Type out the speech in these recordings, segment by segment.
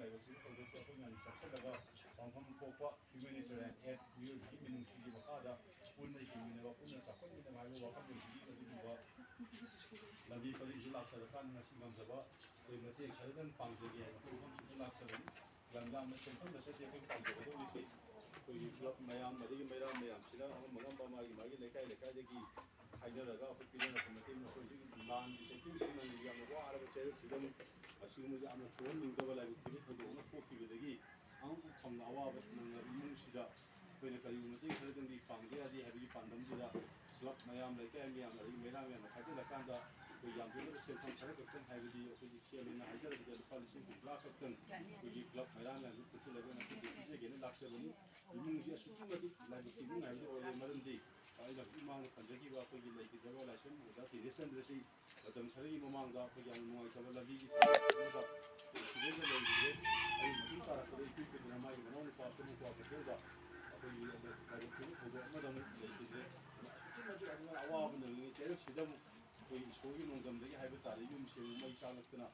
ꯂꯩꯕꯁꯤ ꯍꯧꯖꯤꯛꯁꯨ ꯑꯩꯈꯣꯏꯅ ꯆꯠꯁꯤꯜꯂꯒ ꯄꯥꯡꯐꯝ ꯊꯣꯛꯄ ꯍ꯭ꯌꯨꯃꯦꯅꯤꯇꯔꯤꯌꯟ ꯑꯦꯗ ꯃꯤꯑꯣꯏꯕꯒꯤ ꯃꯤꯅꯨꯡꯁꯤꯒꯤ ꯃꯈꯥꯗ ꯄꯨꯟꯅ ꯍꯤꯡꯃꯤꯟꯅꯕ ꯄꯨꯟꯅ ꯆꯥꯎꯈꯠꯃꯤꯟꯅꯕ ꯍꯥꯏꯕ ꯋꯥꯈꯜꯂꯣꯟꯁꯤꯒꯤ ꯑꯗꯨꯒꯨꯝꯕ ꯂꯝꯕꯤ ꯄꯔꯤꯡꯁꯤ ꯂꯥꯛꯆꯔꯀꯥꯟꯗ ꯉꯁꯤ ꯉꯝꯖꯕ ꯑꯩꯈꯣꯏ ꯃꯇꯦꯡ ꯈꯔꯗꯪ ꯄꯥꯡꯖꯒꯦ ꯍꯥꯏꯅ ꯑꯩꯈꯣꯏ ꯃꯐꯝꯁꯤꯗ ꯂꯥꯛꯆꯕꯅꯤ ꯌꯥꯝ ꯌꯥꯝꯅ ꯁꯦꯟꯐꯝ ꯅꯠꯆꯗꯦ ꯑꯩꯈꯣꯏ ꯄꯥꯡꯖꯒꯗꯧꯔꯤꯁꯤ ꯑꯩꯈꯣꯏꯒꯤ ꯀ꯭ꯂꯕ ꯃꯌꯥꯝ ꯑꯗꯒꯤ ꯃꯩꯔꯥ ꯃꯌꯥꯝꯁꯤꯅ ꯑꯉꯝ ꯑꯉꯝꯕ ꯃꯥꯒꯤ ꯂꯩꯀꯥꯏ ꯂꯩꯀꯥꯏꯗꯒꯤ ꯈꯥꯏꯅꯔꯒ ꯑꯩꯈꯣꯏ ꯄꯤꯅꯔꯛꯄ ꯃꯇꯦꯡ ꯑꯩꯈꯣꯏ ꯍꯧꯖꯤꯛ ꯂꯥꯟꯒꯤ ꯆꯩꯊꯦꯡꯁꯤꯅ ꯌꯥꯝꯅ ꯋꯥꯔꯕ ꯆꯩꯔꯛꯁꯤꯗ ꯑꯁꯤꯒꯨꯝꯕ ꯌꯥꯝꯅ ꯊꯣꯛꯍꯟꯅꯤꯡꯗꯕ ꯂꯥꯏꯕꯛ ꯊꯤꯕ ꯊꯧꯗꯣꯛ ꯑꯃ ꯊꯣꯛꯈꯤꯕꯗꯒꯤ ꯑꯉꯛꯄ ꯐꯪꯅ ꯑꯋꯥꯕ ꯅꯪꯂꯕ ꯏꯃꯨꯡꯁꯤꯗ ꯑꯩꯈꯣꯏꯅ ꯀꯔꯤꯒꯨꯝꯕ ꯃꯇꯦꯡ ꯈꯔꯗꯪꯗꯤ ꯄꯥꯡꯕ ꯌꯥꯗꯦ ꯍꯥꯏꯕꯒꯤ ꯄꯥꯟꯗꯝꯁꯤꯗ ꯀ꯭ꯂꯕ ꯃꯌꯥꯝ ꯂꯩꯀꯥꯏ ꯃꯌꯥꯝ ꯑꯗꯒꯤ ꯃꯩꯔꯥ ꯃꯌꯥꯝꯅ ꯈꯥꯏꯖꯤꯜꯂꯀꯥꯟꯗ ꯑꯩꯈꯣꯏ ꯌꯥꯝꯖꯗꯕ ꯁꯦꯟꯐꯝ ꯈꯔ ꯈꯛꯇꯪ ꯍꯥꯏꯕꯗꯤ ꯑꯩꯈꯣꯏꯒꯤ ꯁꯦꯜ ꯑꯣꯏꯅ ꯍꯥꯏꯖꯔꯕꯗ ꯂꯨꯄꯥ 50,000 ꯈꯛꯇꯪ ꯑꯩꯈꯣꯏꯒꯤ ꯀ꯭ꯂꯕ ꯃꯩꯔꯥ ꯃꯌꯥꯝꯁꯤ ꯄꯨꯟꯁꯤꯜꯂꯒ ꯉꯁꯤꯁꯦ ꯄꯤꯖꯒꯦꯅ ꯂꯥꯛꯆꯕꯅꯤ ꯏꯃꯨꯡꯁꯤ ꯑꯁꯨꯛꯀꯤ ꯃꯇꯤꯛ ꯂꯥꯏꯕꯛ ꯊꯤꯕ ꯉꯥꯏꯕꯗꯤ ꯑꯣꯏꯔꯦ ꯃꯔꯝꯗꯤ ꯑꯩꯅ ꯍꯧꯖꯤꯛ ꯃꯃꯥꯡꯗ ꯄꯟꯖꯈꯤꯕ ꯑꯩꯈꯣꯏꯒ ꯂꯩꯈꯤꯗ꯭ꯔꯕ ꯂꯥꯏꯁ꯭ꯔꯝ ꯑꯣꯖꯥ ꯙꯤꯔꯦꯁꯆꯟꯗ꯭ꯔꯁꯤ ꯃꯇꯝ ꯈꯔꯒꯤ ꯃꯃꯥꯡꯗ ꯑꯩꯈꯣꯏ ꯌꯥꯝꯅ ꯅꯨꯡꯉꯥꯏꯇꯕ ꯂꯝꯕꯤꯒꯤ ꯊꯧꯗꯣꯛ ꯑꯃꯗ ꯑꯦꯛꯁꯤꯗꯦꯟꯗ ꯂꯩꯈꯤꯗ꯭ꯔꯦ ꯑꯩ ꯃꯇꯨꯡ ꯇꯥꯔꯛꯄꯗ ꯏꯀꯨꯏ ꯀꯨꯏꯗꯅ ꯃꯥꯒꯤ ꯃꯅꯥꯎꯅꯨꯄꯥ ꯁꯣꯃꯨꯄꯥ ꯀꯩꯊꯦꯜꯗ ꯑꯩꯈꯣꯏꯒꯤ ꯂꯥꯏꯕꯛ ꯊꯤꯕ ꯊꯧꯗꯣꯛ ꯑꯃꯗ ꯑꯃꯨꯛ ꯂꯩꯈꯤꯗ꯭ꯔꯦ ꯑꯗꯨꯅ ꯑꯁꯨꯛꯀꯤ ꯃꯇꯤꯛ ꯑꯗꯨꯅ ꯑꯋꯥꯕ ꯅꯪꯉꯤ ꯆꯩꯔꯛꯁꯤꯗ ꯑꯃꯨꯛ ꯑꯩꯈꯣꯏ ꯏꯁꯣꯔꯒꯤ ꯅꯣꯡꯗꯝꯗꯒꯤ ꯍꯥꯏꯕ ꯇꯥꯔꯦ ꯌꯨꯝꯁꯤ ꯑꯃꯨꯛ ꯃꯩ ꯆꯥꯛꯂꯛꯇꯅ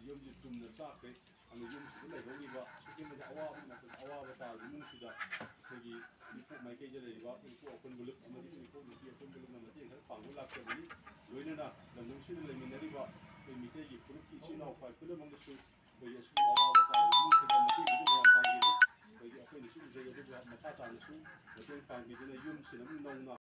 ꯌꯨꯝꯁꯤ ꯇꯨꯝꯅ ꯆꯥꯛꯈ꯭ꯔꯦ ꯑꯗꯨꯅ ꯌꯨꯝꯁꯤꯗ ꯂꯩꯍꯧꯔꯤꯕ ꯑꯁꯨꯛꯀꯤ ꯃꯇꯤꯛ ꯑꯋꯥꯕꯒꯤ ꯃꯊꯛꯇ ꯑꯋꯥꯕ ꯇꯥꯔꯤꯕ ꯏꯃꯨꯡꯁꯤꯗ ꯑꯩꯈꯣꯏꯒꯤ ꯏꯄꯣꯛ ꯃꯥꯏꯀꯩꯗ ꯂꯩꯔꯤꯕ ꯏꯄꯣꯛ ꯑꯄꯨꯟꯕ ꯂꯨꯞ ꯑꯃꯗꯤ ꯏꯄꯣꯛ ꯅꯨꯄꯤ ꯑꯄꯨꯟꯕ ꯂꯨꯞꯅ ꯃꯇꯦꯡ ꯈꯔ ꯄꯥꯡꯕ ꯂꯥꯛꯆꯕꯅꯤ ꯂꯣꯏꯅꯅ ꯂꯝꯗꯝꯁꯤꯗ ꯂꯩꯃꯤꯟꯅꯔꯤꯕ ꯑꯩꯈꯣꯏ ꯃꯤꯇꯩꯒꯤ ꯐꯨꯔꯨꯞꯀꯤ ꯏꯆꯤꯜ ꯏꯅꯥꯎ ꯈ꯭ꯋꯥꯏ ꯄꯨꯝꯅꯃꯛꯅꯁꯨ ꯑꯩꯈꯣꯏꯒꯤ ꯑꯁꯤꯒꯨꯝꯕ ꯑꯋꯥꯕ ꯇꯥꯔꯤꯕ ꯏꯃꯨꯡꯁꯤꯗ ꯃꯇꯦꯡꯗꯤ ꯃꯌꯥꯝ ꯄꯥꯡꯕꯤꯔꯦ ꯑꯩꯈꯣꯏꯒꯤ ꯑꯩꯈꯣꯏꯅꯁꯨ ꯎꯖꯩ ꯑꯗꯨꯒ ꯃꯈꯥ ꯇꯥꯅꯁꯨ ꯃꯇꯦꯡ ꯄꯥꯡꯕꯤꯗꯨꯅ ꯌꯨꯝꯁꯤꯗ ꯑꯃꯨꯛ ꯅꯧꯅ